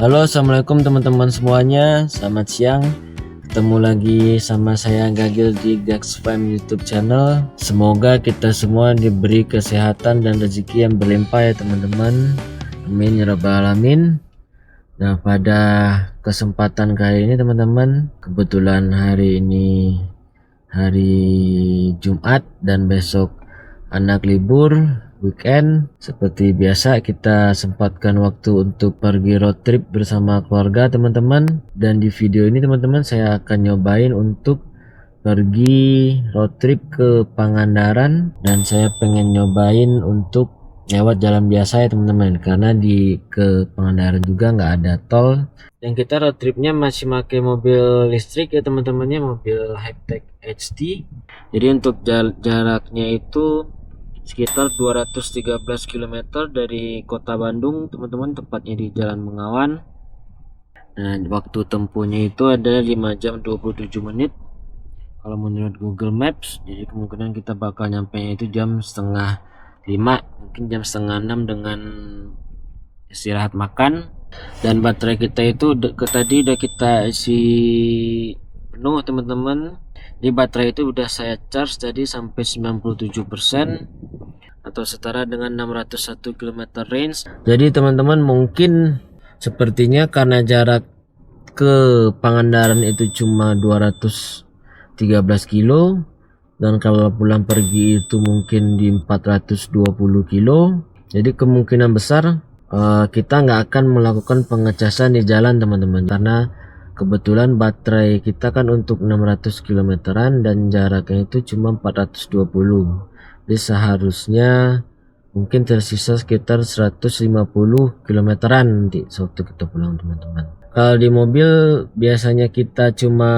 Halo, assalamualaikum teman-teman semuanya. Selamat siang. Ketemu lagi sama saya Gagil di Gax Fam YouTube channel. Semoga kita semua diberi kesehatan dan rezeki yang berlimpah ya teman-teman. Amin ya rabbal alamin. Nah, pada kesempatan kali ini teman-teman, kebetulan hari ini hari Jumat dan besok anak libur weekend. Seperti biasa kita sempatkan waktu untuk pergi road trip bersama keluarga teman-teman, dan di video ini teman-teman saya akan nyobain untuk pergi road trip ke Pangandaran, dan saya pengen nyobain untuk lewat jalan biasa ya teman-teman, karena di ke Pangandaran juga nggak ada tol, dan kita road tripnya masih pakai mobil listrik ya teman-temannya, mobil Hightech HT. Jadi untuk jaraknya itu sekitar 213 km dari kota Bandung teman-teman, tepatnya di Jalan Mengawan. Nah, waktu tempuhnya itu adalah 5 jam 27 menit kalau menurut Google Maps. Jadi kemungkinan kita bakal nyampe itu jam setengah 5, mungkin jam setengah 6 dengan istirahat makan. Dan baterai kita itu tadi udah kita isi penuh teman-teman. Di baterai itu udah saya charge tadi sampai 97% atau setara dengan 601 km range. Jadi teman-teman, mungkin sepertinya karena jarak ke Pangandaran itu cuma 213 kilo, dan kalau pulang pergi itu mungkin di 420 kilo. Jadi kemungkinan besar kita nggak akan melakukan pengecasan di jalan teman-teman, karena kebetulan baterai kita kan untuk 600 kilometeran dan jaraknya itu cuma 420. Jadi seharusnya mungkin tersisa sekitar 150 kilometeran nanti sewaktu kita pulang teman-teman. Kalau di mobil biasanya kita cuma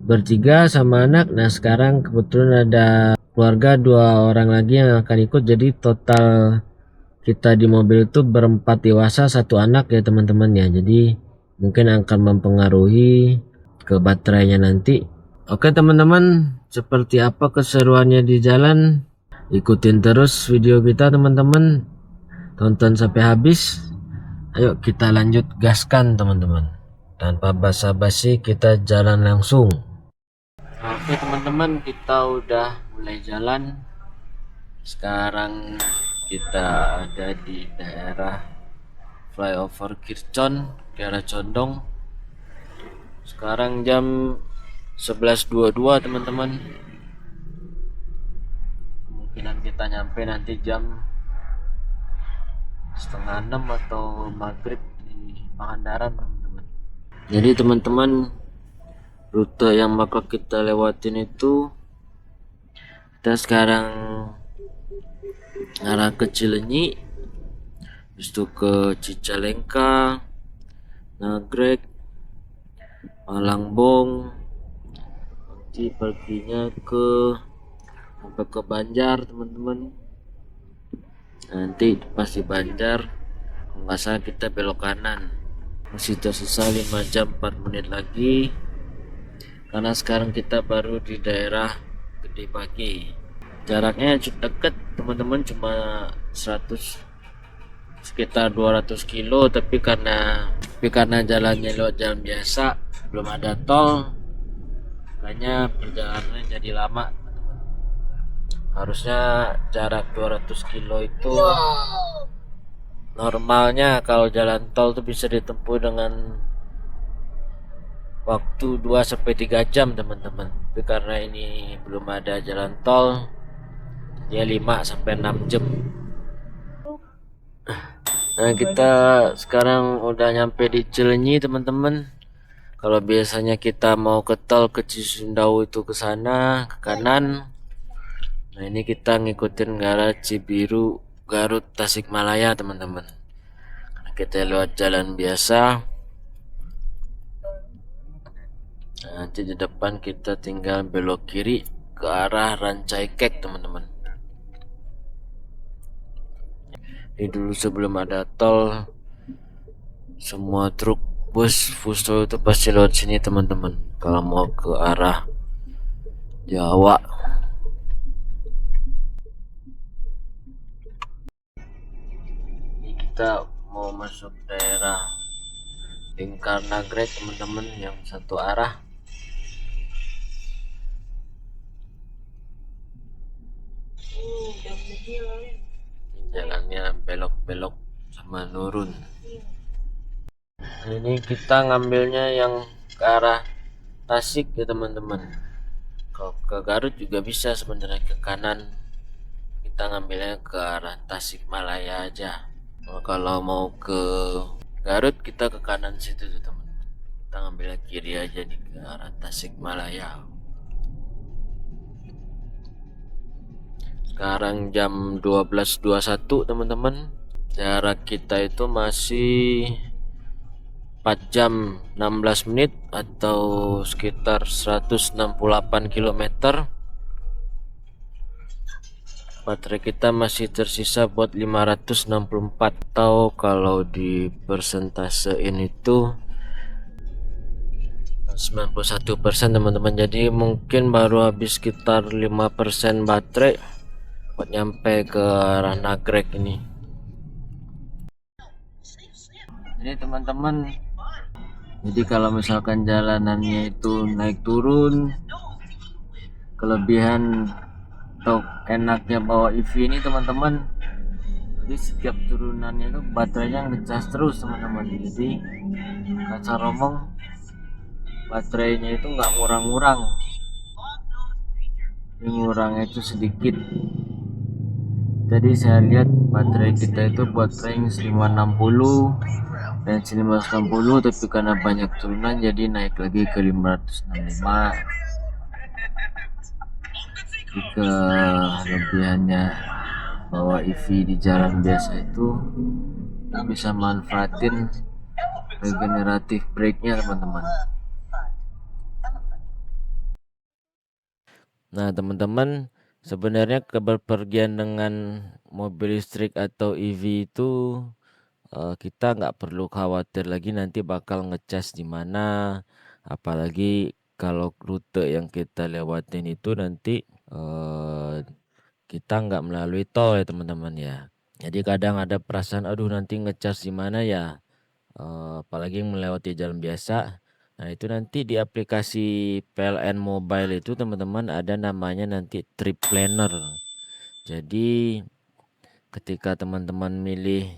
bertiga sama anak. Nah, sekarang kebetulan ada keluarga 2 orang lagi yang akan ikut, jadi total kita di mobil itu berempat dewasa, 1 anak ya teman-teman ya. Jadi mungkin akan mempengaruhi ke baterainya nanti. Oke teman-teman, seperti apa keseruannya di jalan? Ikutin terus video kita teman-teman, tonton sampai habis. Ayo kita lanjut gaskan teman-teman. Tanpa basa-basi kita jalan langsung. Oke teman-teman, kita udah mulai jalan. Sekarang kita ada di daerah flyover Kircon, daerah Condong. Sekarang jam 11.22 teman-teman. Kemungkinan kita nyampe nanti jam setengah 6 atau maghrib di Pangandaran teman-teman. Jadi teman-teman, rute yang bakal kita lewatin itu, kita sekarang arah ke Cilenyi, habis itu ke Cicalengka, Nagrek, Malangbong, nanti perginya sampai ke Banjar teman-teman. Nanti pas di Banjar kalau nggak salah kita belok kanan. Masih tersisa 5 jam 4 menit lagi, karena sekarang kita baru di daerah Gede Pagi. Jaraknya deket teman-teman, cuma 100 sekitar 200 kilo, tapi karena jalannya lewat jalan biasa, belum ada tol, makanya perjalanannya jadi lama. Harusnya jarak 200 kilo itu normalnya kalau jalan tol tuh bisa ditempuh dengan waktu 2-3 jam teman-teman. Tapi karena ini belum ada jalan tol, ya 5-6 jam. Nah, kita sekarang udah nyampe di Cilenyi teman-teman. Kalau biasanya kita mau ke tol ke Cisumdawu itu ke sana ke kanan. Nah, ini kita ngikutin arah Cibiru, Garut, Tasikmalaya teman-teman. Karena kita lewat jalan biasa. Nah, nanti di depan kita tinggal belok kiri ke arah Rancaikek teman-teman. Ini dulu sebelum ada tol, semua truk, bus, fuso itu pasti lewat sini teman-teman. Kalau mau ke arah Jawa. Ini kita mau masuk daerah lingkar nagrek teman-teman yang satu arah. Jalannya belok-belok sama nurun. Ini kita ngambilnya yang ke arah Tasik ya teman-teman. Kalau ke Garut juga bisa sebenarnya ke kanan. Kita ngambilnya ke arah Tasik Malaya aja. Kalau mau ke Garut kita ke kanan situ tuh teman. Kita ngambilnya kiri aja di ke arah Tasik Malaya. Sekarang jam 12.21 teman-teman. Jarak kita itu masih 4 jam 16 menit atau sekitar 168 km. Baterai kita masih tersisa buat 564, atau kalau di persentasein itu 91% teman-teman. Jadi mungkin baru habis sekitar 5% baterai buat nyampe ke arah Nagrek ini. Jadi teman-teman, jadi kalau misalkan jalanannya itu naik turun, kelebihan atau enaknya bawa EV ini teman-teman, jadi setiap turunannya itu baterainya ngecas terus teman-teman. Jadi kasar ngomong, baterainya itu nggak ngurang-ngurang, ngurangnya itu sedikit. Jadi saya lihat baterai kita itu buat range 560 dan 560, tapi karena banyak turunan jadi naik lagi ke 565. Jika kelebihannya bawa EV di jalan biasa itu kita bisa manfaatin regeneratif brake-nya teman-teman. Nah teman-teman, sebenarnya keberpergian dengan mobil listrik atau EV itu kita nggak perlu khawatir lagi nanti bakal ngecas di mana, apalagi kalau rute yang kita lewatin itu nanti eh, kita nggak melalui tol ya teman-teman ya. Jadi kadang ada perasaan aduh nanti ngecas di mana ya, apalagi yang melewati jalan biasa. Nah itu nanti di aplikasi PLN Mobile itu teman-teman ada namanya nanti trip planner. Jadi ketika teman-teman milih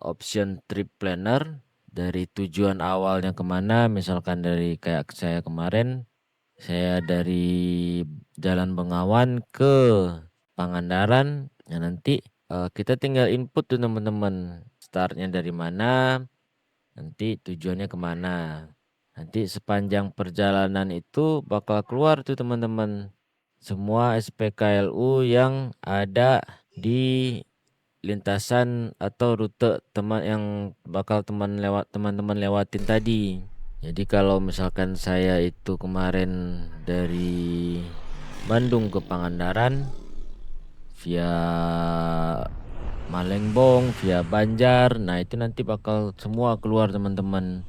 option trip planner dari tujuan awalnya kemana, misalkan dari kayak saya kemarin, saya dari Jalan Bengawan ke Pangandaran, ya nanti kita tinggal input tuh teman-teman, startnya dari mana, nanti tujuannya kemana. Nanti sepanjang perjalanan itu bakal keluar tuh teman-teman semua SPKLU yang ada di lintasan atau rute teman yang bakal teman-teman lewatin tadi. Jadi kalau misalkan saya itu kemarin dari Bandung ke Pangandaran via Malengbong, via Banjar, nah itu nanti bakal semua keluar teman-teman.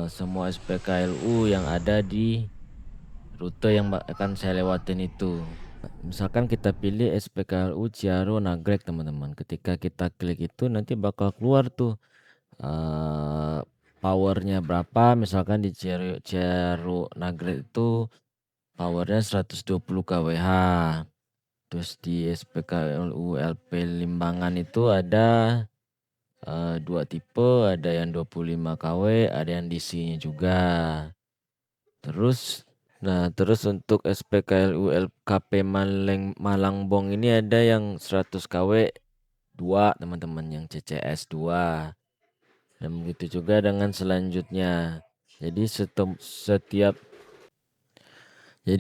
Semua SPKLU yang ada di rute yang akan saya lewatin itu. Misalkan kita pilih SPKLU Ciaro Nagrek teman-teman. Ketika kita klik itu nanti bakal keluar tuh eh, powernya berapa. Misalkan di Ciaro Nagrek itu powernya 120 kWh. Terus di SPKLU LP Limbangan itu ada dua tipe, ada yang 25 kW, ada yang DC-nya juga. Terus untuk SPKLU LKP Malangbong ini ada yang 100 kW 2 teman-teman, yang CCS 2. Dan begitu juga dengan selanjutnya. Jadi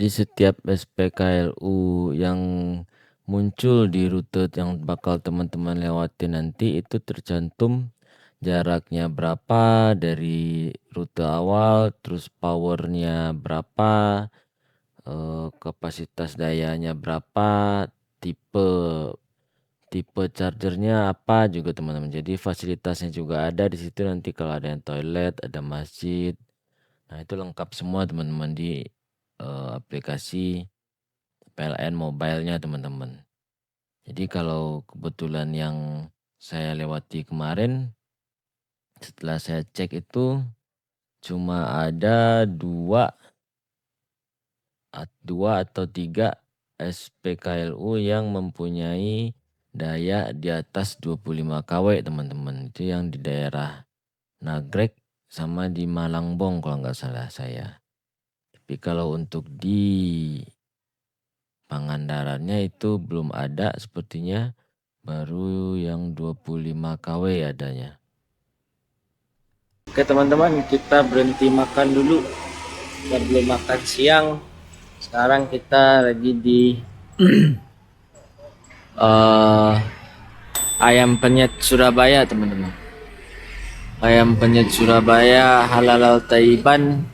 setiap SPKLU yang muncul di rute yang bakal teman-teman lewati nanti itu tercantum jaraknya berapa dari rute awal, terus powernya berapa, kapasitas dayanya berapa, tipe tipe chargernya apa juga teman-teman. Jadi fasilitasnya juga ada di situ nanti, kalau ada yang toilet, ada masjid. Nah, itu lengkap semua teman-teman di aplikasi PLN Mobile-nya teman-teman. Jadi kalau kebetulan yang saya lewati kemarin Setelah saya cek itu cuma ada dua atau tiga SPKLU yang mempunyai daya di atas 25 kW teman-teman. Itu yang di daerah Nagrek sama di Malangbong kalau nggak salah saya. Tapi kalau untuk di Pangandarannya itu belum ada sepertinya, baru yang 25 kW adanya. Oke teman-teman, kita berhenti makan dulu. Kita belum makan siang. Sekarang kita lagi di Ayam Penyet Surabaya teman-teman. Ayam Penyet Surabaya halal Taiban.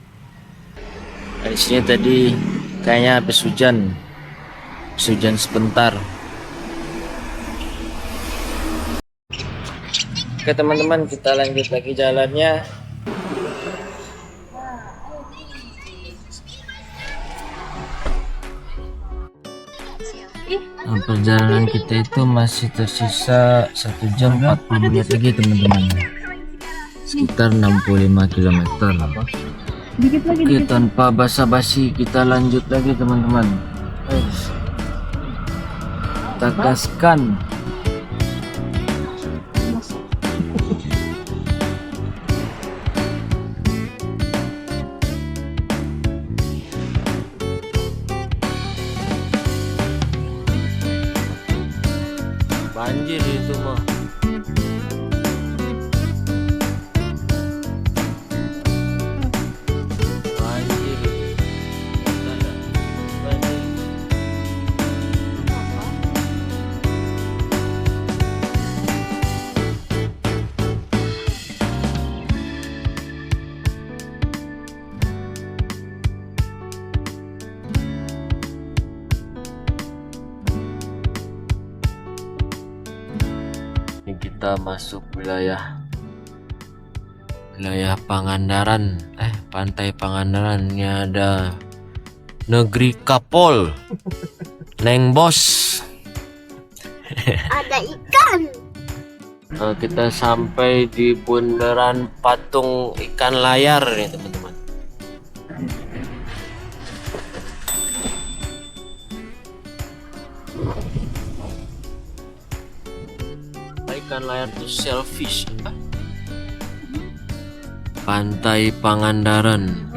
Di sini tadi kayaknya habis hujan sebentar. Oke teman-teman, kita lanjut lagi jalannya. Perjalanan kita itu masih tersisa 1 jam 40 menit lagi teman-teman, sekitar 65 km. Oke, tanpa basa-basi kita lanjut lagi teman-teman. Kita gaskan. Banjir itu mah. Banjir itu. Banjir. Ini kita masuk wilayah Pangandaran, pantai Pangandaran. Ini ada Negeri Kapol, Neng Bos. Ada ikan. Kita sampai di bundaran patung ikan layar nih teman-teman. Ikan layar tuh shellfish. Pantai Pangandaran.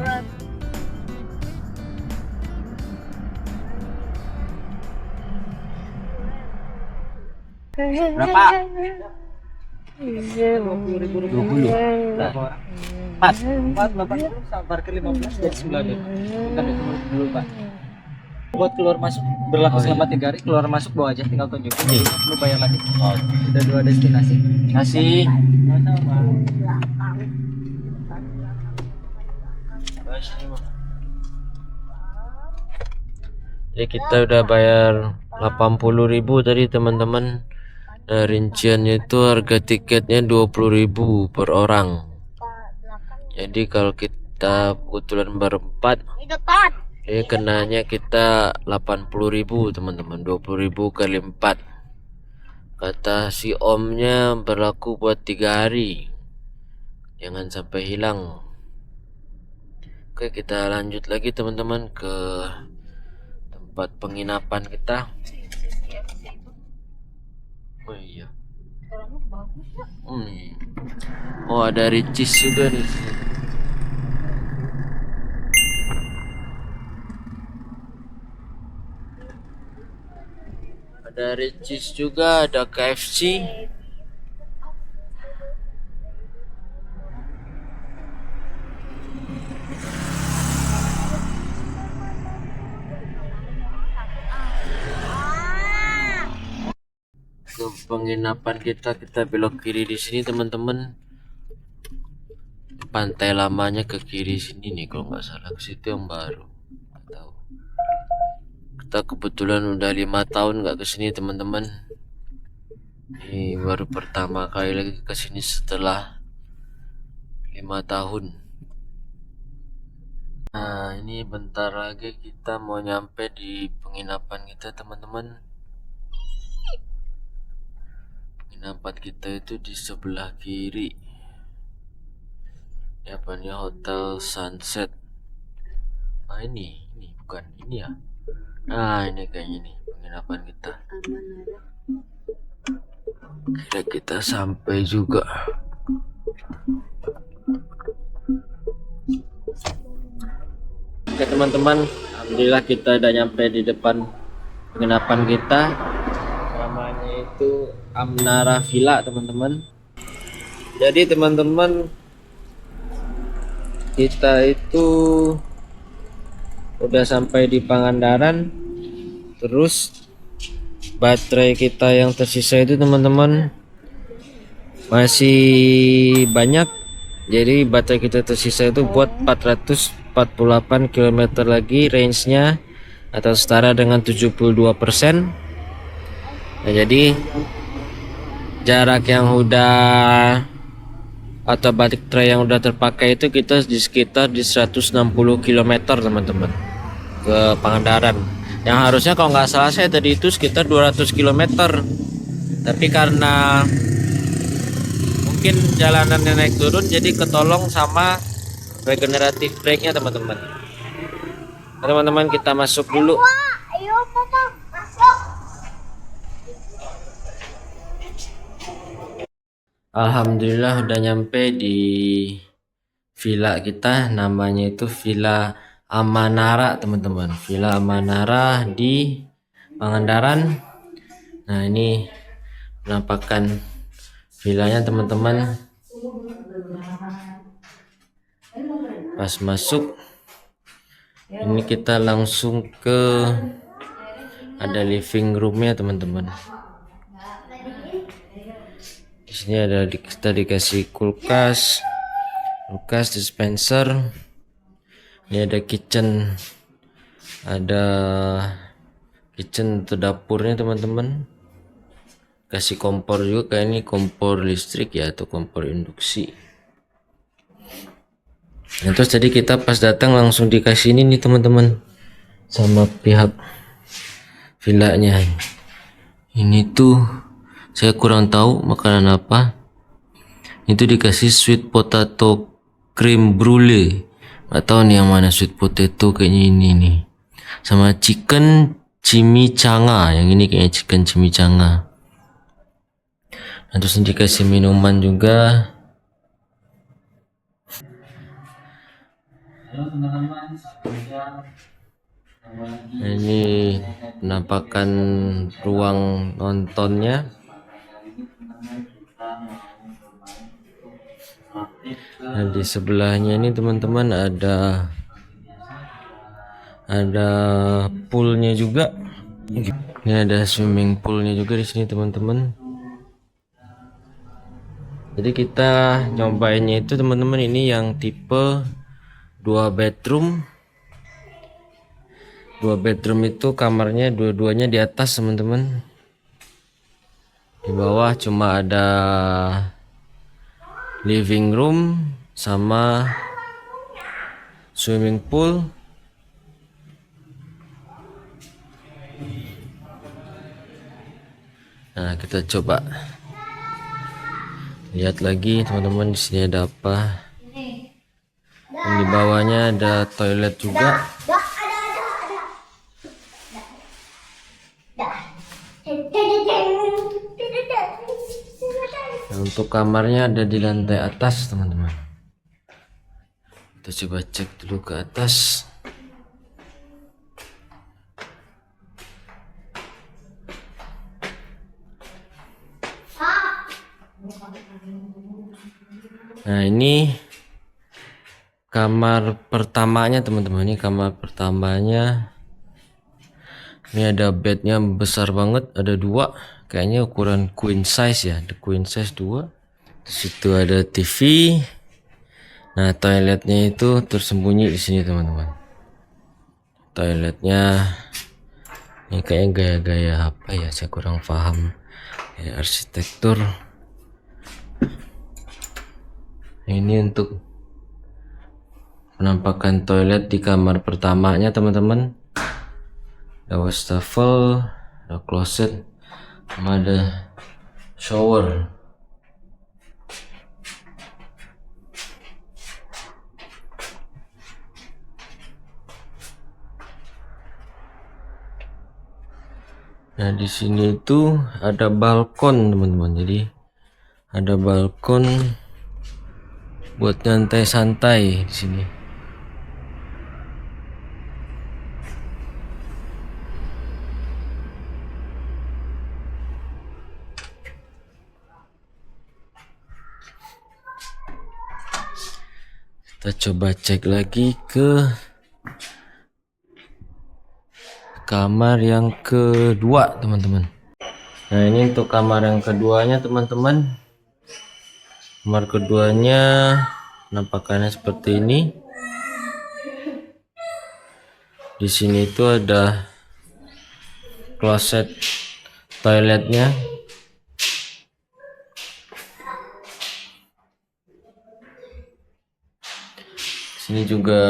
Berapa? 20.000. Empat, Bapak parkir 15 jadi 9. Bukan dulu Pak. Buat keluar masuk berlaku selama 3 hari, keluar masuk bawa aja, tinggal tunjukin. Lu bayar lagi. Udah 2 destinasi. Kasih. Jadi kita udah bayar 80.000 tadi teman-teman. Rinciannya itu harga tiketnya 20.000 per orang. Jadi kalau kita kebetulan berempat, kenanya kita 80.000 teman-teman. 20.000 kali 4. Kata si omnya berlaku buat 3 hari. Jangan sampai hilang. Oke, kita lanjut lagi teman-teman ke tempat penginapan kita. Oh iya. Oh, ada Ricis juga nih. Ada Ricis juga, ada KFC. Ke penginapan kita belok kiri di sini teman-teman. Pantai lamanya ke kiri sini nih kalau nggak salah, ke situ yang baru. Nggak tahu. Kita kebetulan udah 5 tahun nggak kesini teman-teman. Ini baru pertama kali lagi kesini setelah 5 tahun. Nah, ini bentar lagi kita mau nyampe di penginapan kita teman-teman. Penginapan kita itu di sebelah kiri. Ini apa nih, Hotel Sunset. Ah ini bukan ini ya. Nah ini kayaknya nih penginapan kita. Kira kita sampai juga. Oke teman-teman, alhamdulillah kita udah nyampe di depan penginapan kita. Namanya itu Amnara Villa teman-teman. Jadi teman-teman, kita itu udah sampai di Pangandaran. Terus baterai kita yang tersisa itu teman-teman masih banyak. Jadi baterai kita tersisa itu buat 448 km lagi range-nya, atau setara dengan 72%. Nah, jadi jarak yang udah atau baterai yang udah terpakai itu kita di sekitar di 160 km teman-teman ke Pangandaran. Yang harusnya kalau nggak salah saya tadi itu sekitar 200 km, tapi karena mungkin jalanannya naik turun jadi ketolong sama regeneratif brake-nya teman-teman. Teman-teman kita masuk dulu. Ayo papa masuk. Alhamdulillah udah nyampe di villa kita, namanya itu Villa Amanara teman-teman. Villa Amanara di Pangandaran. Nah ini penampakan villanya teman-teman. Pas masuk ini kita langsung ke ada living roomnya teman-teman. Di sini ada kita dikasih kulkas dispenser. Ini ada kitchen untuk dapurnya teman-teman. Kasih kompor juga, kayak ini kompor listrik ya atau kompor induksi. Nah, terus tadi kita pas datang langsung dikasih ini nih teman-teman sama pihak villanya. Ini tuh saya kurang tahu makanan apa. Itu dikasih sweet potato cream brulee. Gak tahu nih yang mana sweet potato, kayaknya ini nih. Sama chicken chimichanga. Yang ini kayaknya chicken chimichanga. Nah, terus dikasih minuman juga. Nah, ini penampakan ruang nontonnya. Nah, di sebelahnya ini teman-teman ada poolnya juga. Ini ada swimming poolnya juga di sini teman-teman. Jadi kita nyobainnya itu teman-teman ini yang tipe 2 bedroom. 2 bedroom itu kamarnya dua-duanya di atas teman-teman. Di bawah cuma ada living room sama swimming pool. Nah, kita coba lihat lagi teman-teman, di sini ada apa. Dan di bawahnya ada toilet juga. Nah, untuk kamarnya ada di lantai atas teman-teman. Kita coba cek dulu ke atas. Nah, ini kamar pertamanya teman-teman. Ini kamar pertamanya. Ini ada bednya besar banget, ada 2. Kayaknya ukuran queen size ya, the queen size 2. Di situ ada TV. Nah, toiletnya itu tersembunyi di sini teman-teman. Toiletnya ini kayaknya gaya-gaya apa ya, saya kurang paham. Ya, arsitektur. Ini untuk penampakan toilet di kamar pertamanya teman-teman. Ada wastafel, ada closet, sama ada shower. Nah, di sini itu ada balkon, teman-teman. Jadi ada balkon buat nyantai santai di sini. Kita coba cek lagi ke kamar yang kedua, teman-teman. Nah, ini untuk kamar yang keduanya, teman-teman. Kamar keduanya penampakannya seperti ini. Di sini itu ada kloset toiletnya. Sini juga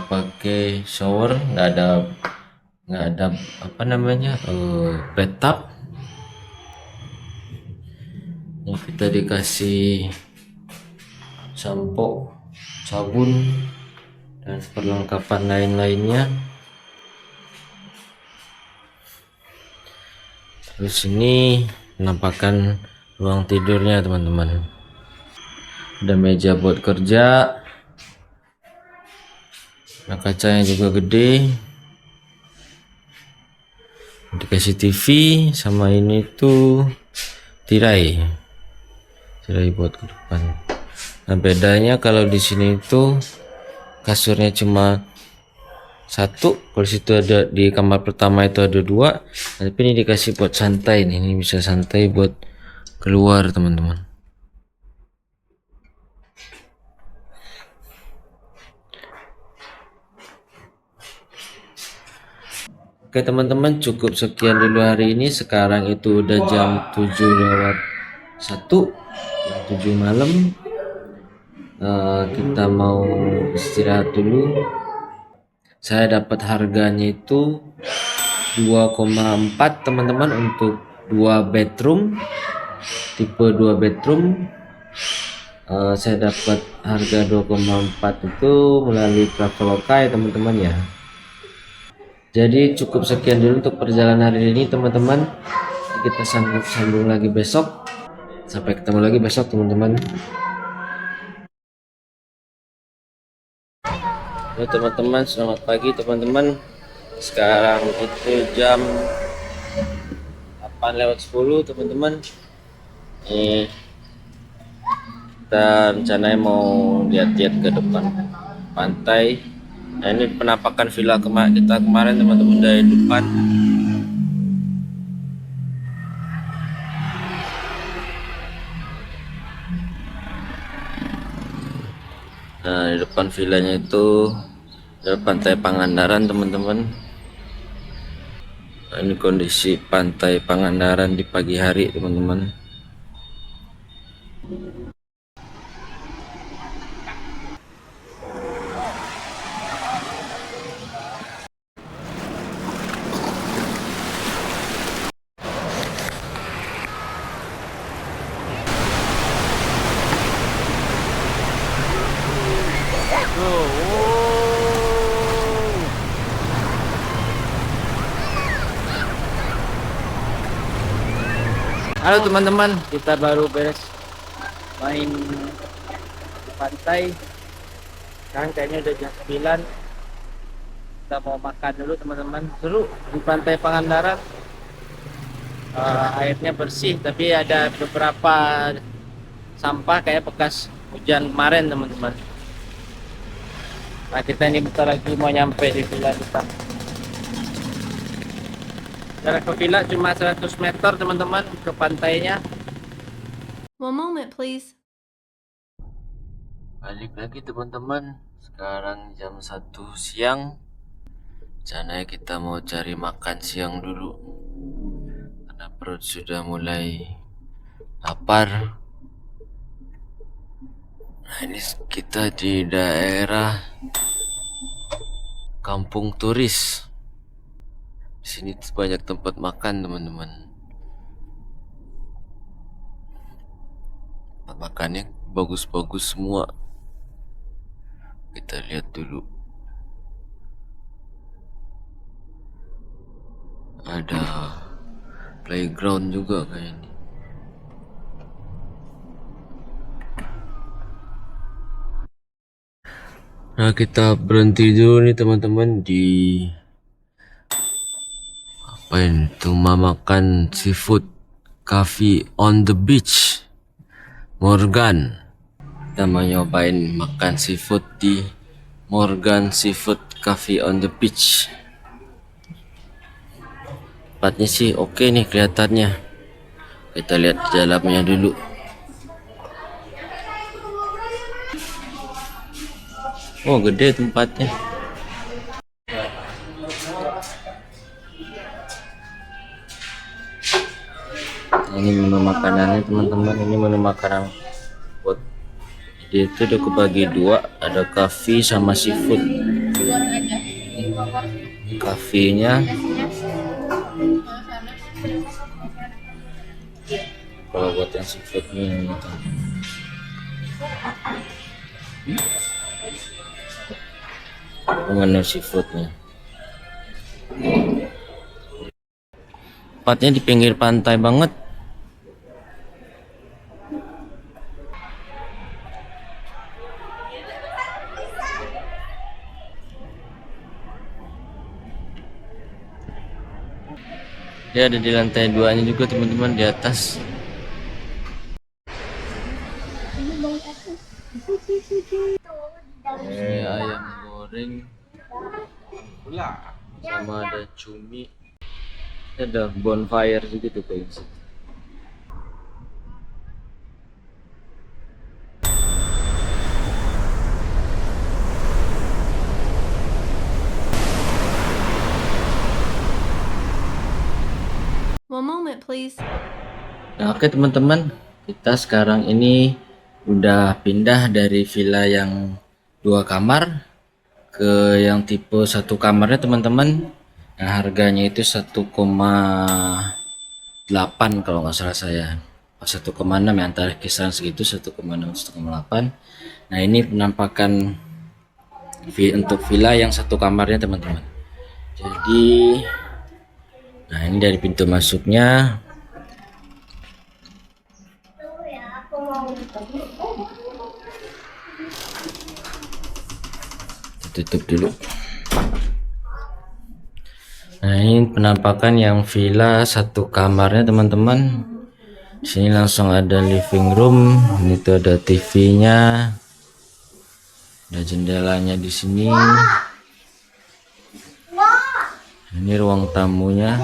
pakai shower, nggak ada apa namanya bathtub. Ini kita dikasih sampo, sabun, dan perlengkapan lain-lainnya. Terus ini penampakan ruang tidurnya, teman-teman. Ada meja buat kerja. Nah, kacanya juga gede. Dikasih TV sama ini tuh tirai buat ke depan. Nah, bedanya kalau di sini itu kasurnya cuma satu, kalau situ ada, di kamar pertama itu ada dua, tapi ini dikasih buat santai nih. Ini bisa santai buat keluar, teman-teman. Oke, teman-teman, cukup sekian dulu hari ini. Sekarang itu udah jam 7:01, jam 7 malam. Kita mau istirahat dulu. Saya dapat harganya itu 2,4, teman-teman, untuk 2 bedroom, tipe 2 bedroom. Saya dapat harga 2,4 itu melalui Traveloka ya, teman-teman ya. Jadi cukup sekian dulu untuk perjalanan hari ini, teman-teman. Kita sambung lagi besok. Sampai ketemu lagi besok, teman-teman. Halo teman-teman, selamat pagi teman-teman. Sekarang itu jam 8:10, teman-teman. Kita rencananya mau lihat-lihat ke depan pantai. Nah, ini penampakan villa kita kemarin, teman-teman, dari depan. Nah, di depan villanya itu ada pantai Pangandaran, teman-teman. Nah, ini kondisi pantai Pangandaran di pagi hari, teman-teman. Halo teman-teman, kita baru beres main di pantai. Sekarang kayaknya udah jam 9. Kita mau makan dulu, teman-teman. Seru di pantai Pangandaran. Airnya bersih, tapi ada beberapa sampah kayak bekas hujan kemarin, teman-teman. Nah, kita ini bentar lagi mau nyampe di villa kita. Jarak ke villa cuma 100 meter, teman-teman, ke pantainya. One moment, please. Balik lagi, teman-teman. Sekarang jam 1 siang. Rencananya kita mau cari makan siang dulu, karena perut sudah mulai lapar. Nah, ini kita di daerah Kampung Turis. Di sini banyak tempat makan, teman-teman. Tempat makannya bagus-bagus semua. Kita lihat dulu. Ada playground juga kayaknya. Nah, kita berhenti dulu nih teman-teman di apa ini tuh, makan seafood cafe on the beach Morgan. Kita mau nyobain makan seafood di Morgan Seafood Cafe on the beach. Tempatnya sih oke nih kelihatannya. Kita lihat di dalamnya dulu. Oh, gede tempatnya. Ini menu makanannya teman-teman. Ini menu makanan buat dia itu udah kebagi dua, ada coffee sama seafood. Coffee-nya kalau buat yang seafoodnya ini menu seafoodnya. Tempatnya di pinggir pantai banget. Dia ada di lantai 2-nya juga teman-teman, di atas. Ini ayam goreng sama ada cumi. Ada bonfire juga tuh kayak gitu. One moment, please. Nah, oke teman-teman, kita sekarang ini udah pindah dari villa yang 2 kamar ke yang tipe 1 kamarnya teman-teman. Nah, harganya itu 1,8 kalau nggak salah saya. 1,6 ya, antara kisaran segitu, 1,6 1,8. Nah, ini penampakan untuk villa yang 1 kamarnya teman-teman. Jadi nah, ini dari pintu masuknya. Tutup dulu. Nah, ini penampakan yang villa 1 kamarnya teman-teman. Sini langsung ada living room. Ini tuh ada TV-nya. Ada jendelanya di sini. Ini ruang tamunya.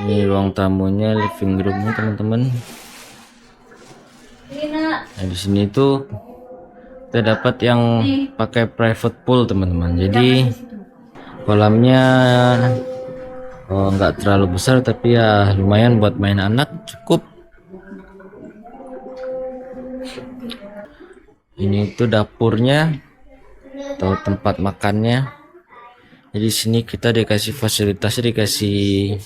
Ini ruang tamunya, living roomnya teman-teman. Nah, di sini tuh kita dapat yang pakai private pool teman-teman. Jadi kolamnya nggak terlalu besar, tapi ya lumayan buat main anak, cukup. Ini tuh dapurnya atau tempat makannya. Jadi sini kita dikasih fasilitasnya, dikasih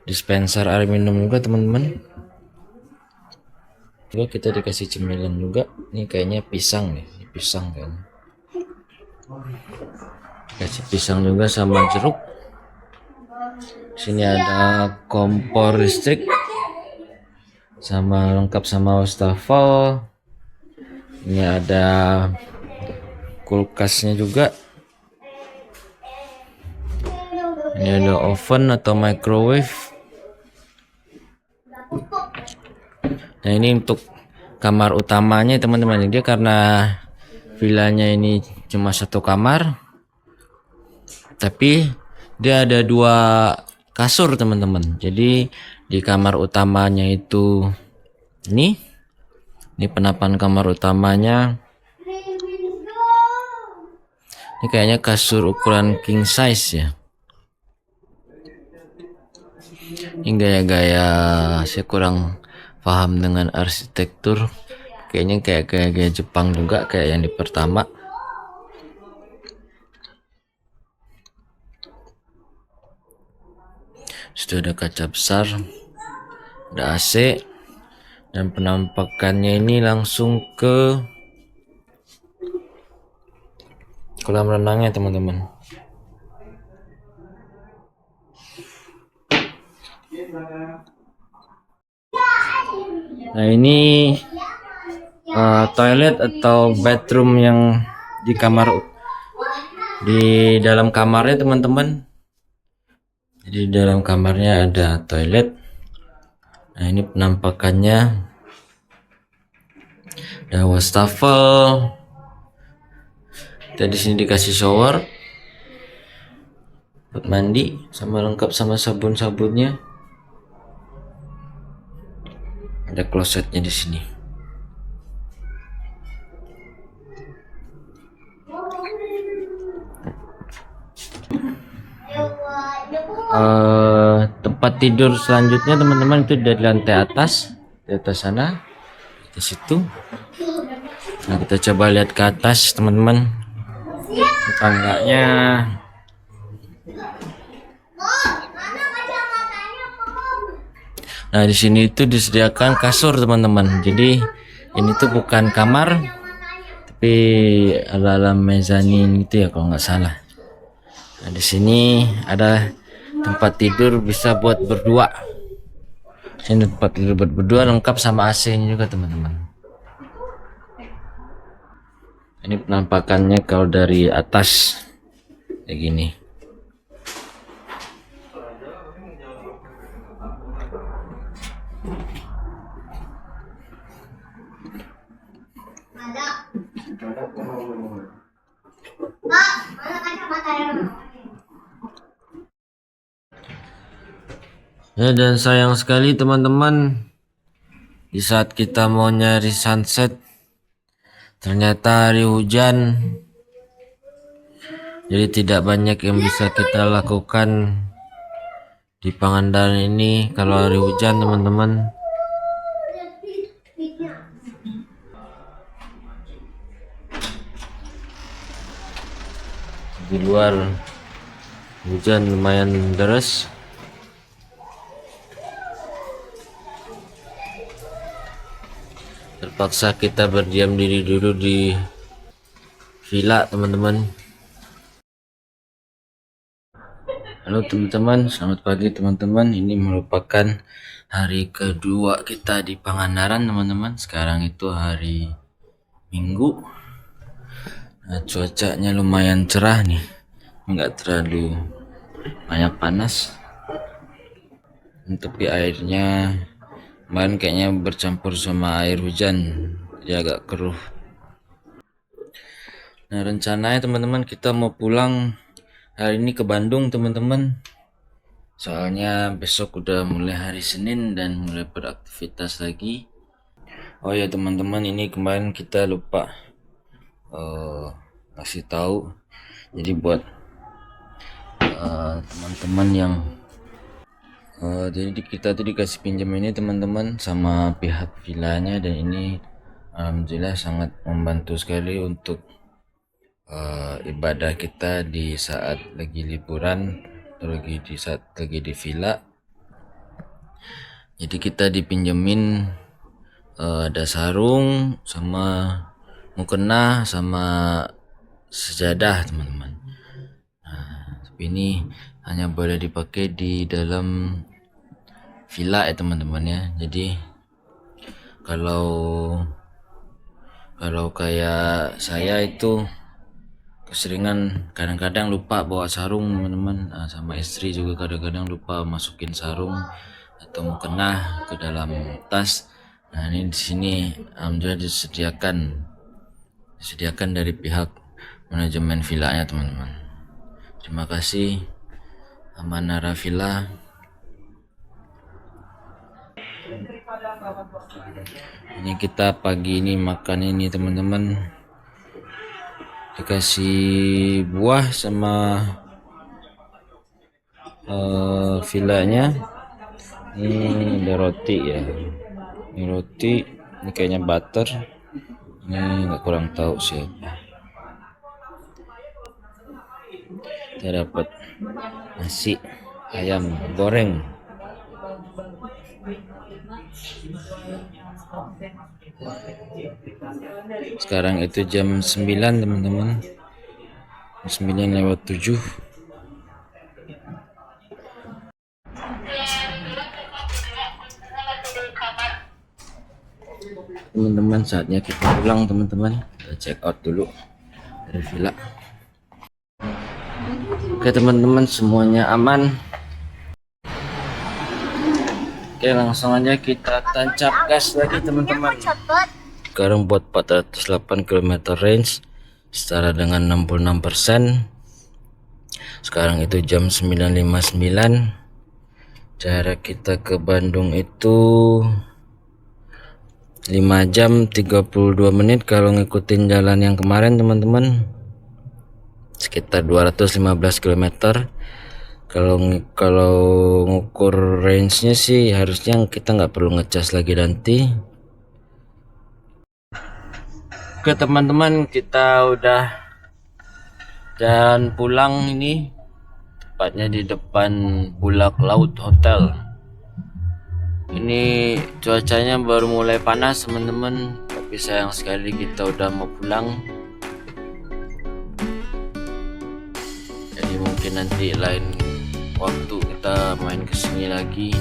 dispenser air minum juga teman-teman. Juga kita dikasih cemilan juga. Ini kayaknya pisang nih, pisang kan. Kasih pisang juga sama jeruk. Sini ada kompor listrik sama lengkap sama wastafel. Ini ada kulkasnya juga. Ini ada oven atau microwave. Nah, ini untuk kamar utamanya teman-teman. Dia karena villanya ini cuma 1 kamar, tapi dia ada 2 kasur teman-teman. Jadi di kamar utamanya itu ini penapan kamar utamanya. Ini kayaknya kasur ukuran king size ya. Ini gaya-gaya, saya kurang paham dengan arsitektur. Kayaknya kayak gaya Jepang juga, kayak yang di pertama. Sudah ada kaca besar, ada AC, dan penampakannya ini langsung ke kolam renangnya teman-teman. Nah ini toilet atau bathroom yang di dalam kamarnya teman-teman. Jadi di dalam kamarnya ada toilet. Nah ini penampakannya. Ada wastafel. Kita di sini dikasih shower buat mandi, sama lengkap sama sabun-sabunnya. Ada klosetnya di sini. Tempat tidur selanjutnya teman-teman itu dari lantai atas, di atas sana, di situ. Nah kita coba lihat ke atas teman-teman. Tangganya. Nah di sini itu disediakan kasur teman-teman. Jadi ini tuh bukan kamar, tapi ala-ala mezanin gitu ya kalau nggak salah. Nah di sini ada tempat tidur bisa buat berdua. Ini tempat tidur buat berdua lengkap sama AC-nya juga teman-teman. Ini penampakannya kalau dari atas kayak gini. Ya, dan sayang sekali teman-teman, di saat kita mau nyari sunset ternyata hari hujan. Jadi tidak banyak yang bisa kita lakukan di Pangandaran ini kalau hari hujan teman-teman. Di luar hujan lumayan deras. Terpaksa kita berdiam diri dulu di villa teman-teman. Halo teman-teman, selamat pagi teman-teman. Ini merupakan hari kedua kita di Pangandaran teman-teman. Sekarang itu hari Minggu. Nah, cuacanya lumayan cerah nih, nggak terlalu banyak panas. Tapi airnya kemarin kayaknya bercampur sama air hujan, jadi agak keruh. Nah rencananya teman-teman kita mau pulang hari ini ke Bandung teman-teman. Soalnya besok udah mulai hari Senin dan mulai beraktivitas lagi. Oh ya teman-teman, ini kemarin kita lupa kasih tahu. Jadi buat teman-teman yang jadi kita tuh dikasih pinjam ini teman-teman sama pihak villanya, dan ini alhamdulillah sangat membantu sekali untuk ibadah kita di saat lagi liburan atau di saat lagi di villa. Jadi kita dipinjemin ada sarung sama mukena sama sejadah teman-teman. Nah, tapi ini hanya boleh dipakai di dalam villa ya teman-teman ya. Jadi kalau kayak saya itu keseringan kadang-kadang lupa bawa sarung teman-teman. Nah, sama istri juga kadang-kadang lupa masukin sarung atau mukena ke dalam tas. Nah ini di sini alhamdulillah disediakan dari pihak manajemen villanya teman-teman. Terima kasih Amanara Villa. Ini kita pagi ini makan ini teman-teman, dikasih buah sama villanya. Ini ada roti ya, ini roti, ini kayaknya butter, ini nggak, kurang tahu siapa. Kita dapat nasi ayam goreng. Sekarang itu jam 9 teman-teman, 9:07. teman-teman, saatnya kita pulang teman-teman. Kita check out dulu dari villa. Oke teman-teman, semuanya aman. Oke, langsung aja kita tancap gas lagi teman-teman. Cepet. Sekarang buat 408 km range setara dengan 66%. Sekarang itu jam 9.59. Jarak kita ke Bandung itu 5 jam 32 menit kalau ngikutin jalan yang kemarin teman-teman. Sekitar 215 km. Kalau ngukur range-nya sih harusnya kita nggak perlu ngecas lagi nanti. Oke teman-teman, kita udah jalan pulang ini, tepatnya di depan Bulak Laut Hotel. Ini cuacanya baru mulai panas teman-teman, tapi sayang sekali kita udah mau pulang. Jadi mungkin nanti lain waktu kita main kesini lagi.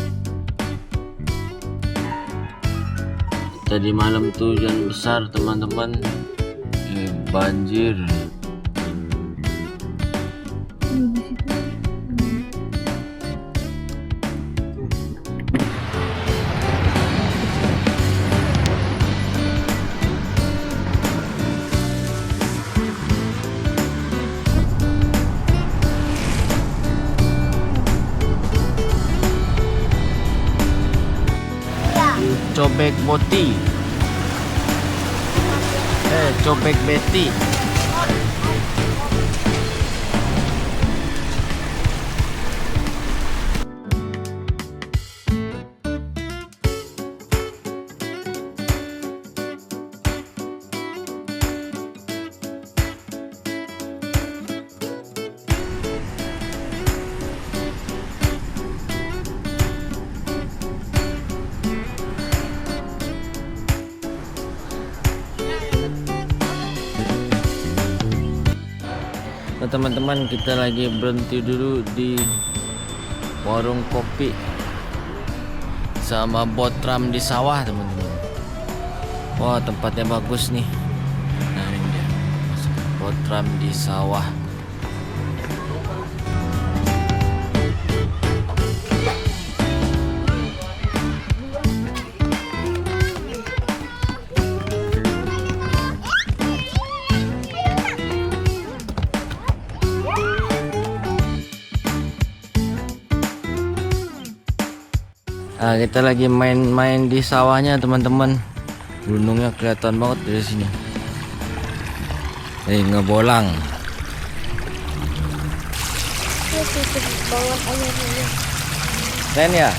Tadi malam tuh hujan besar teman-teman, banjir. Cobek Boti, Cobek Betty. Nah, teman-teman, kita lagi berhenti dulu di warung kopi sama botram di sawah teman-teman. Wah, tempatnya bagus nih. Nah, ini dia, botram di sawah. Nah, kita lagi main-main di sawahnya teman-teman. Gunungnya kelihatan banget dari sini. Ngebolang. Keren ya?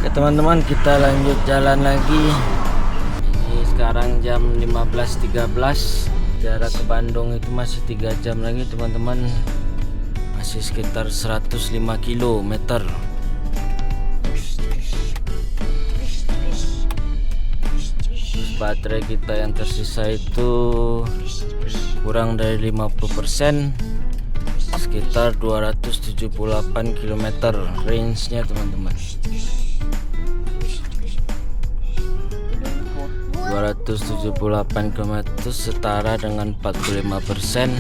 Oke teman-teman, kita lanjut jalan lagi. Ini sekarang jam 15.13. Jarak ke Bandung itu masih 3 jam lagi teman-teman. Masih sekitar 105 km. Baterai kita yang tersisa itu kurang dari 50%. Sekitar 278 km range-nya teman-teman. 278 km setara dengan 45%.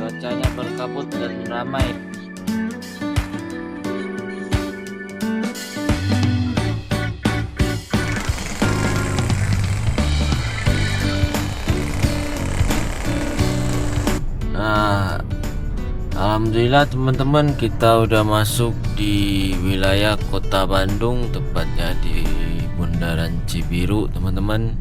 Cuacanya berkabut dan ramai. Nah, alhamdulillah teman-teman, kita udah masuk di wilayah kota Bandung, tepatnya di Bundaran Cibiru teman-teman.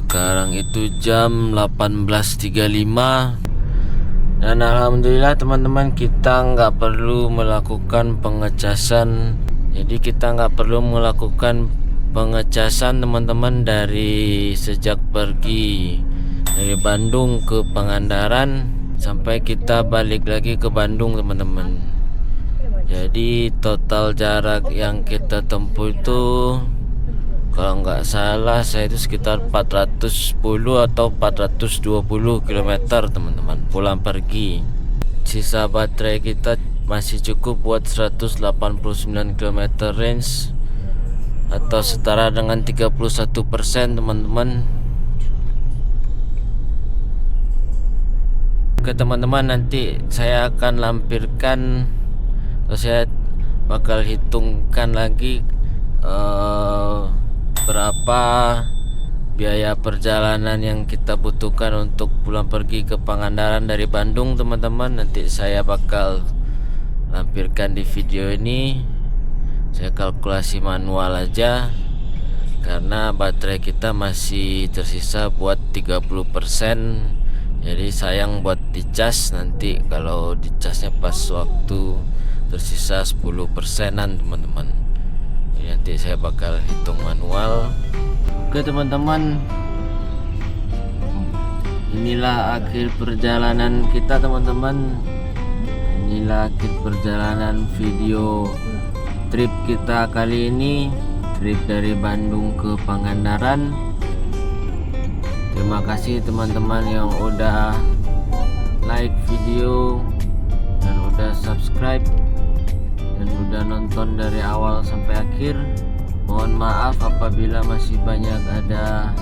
Sekarang itu jam 18.35. Dan alhamdulillah teman-teman, kita nggak perlu melakukan pengecasan. Jadi kita nggak perlu melakukan pengecasan teman-teman dari sejak pergi dari Bandung ke Pangandaran sampai kita balik lagi ke Bandung teman-teman. Jadi total jarak yang kita tempuh itu, kalau nggak salah saya itu sekitar 410 atau 420 km teman-teman pulang pergi. Sisa baterai kita masih cukup buat 189 km range atau setara dengan 31% teman-teman. Oke teman-teman, nanti saya akan lampirkan atau saya bakal hitungkan lagi berapa biaya perjalanan yang kita butuhkan untuk pulang pergi ke Pangandaran dari Bandung teman-teman. Nanti saya bakal lampirkan di video ini. Saya kalkulasi manual aja karena baterai kita masih tersisa buat 30%. Jadi sayang buat dicas, nanti kalau dicasnya pas waktu tersisa 10%-an teman-teman. Nanti saya bakal hitung manual. Oke teman-teman, inilah akhir perjalanan kita teman-teman. Inilah akhir perjalanan video trip kita kali ini, trip dari Bandung ke Pangandaran. Terima kasih teman-teman yang udah like video dan udah subscribe dan udah nonton dari awal sampai akhir. Mohon maaf apabila masih banyak ada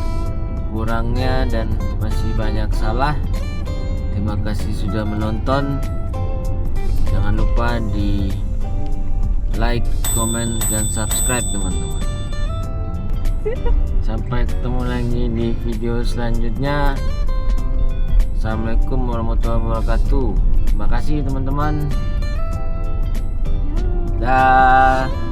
kurangnya dan masih banyak salah. Terima kasih sudah menonton. Jangan lupa di like, comment, dan subscribe teman-teman. Sampai ketemu lagi di video selanjutnya. Assalamualaikum warahmatullahi wabarakatuh. Terima kasih teman-teman. Dah.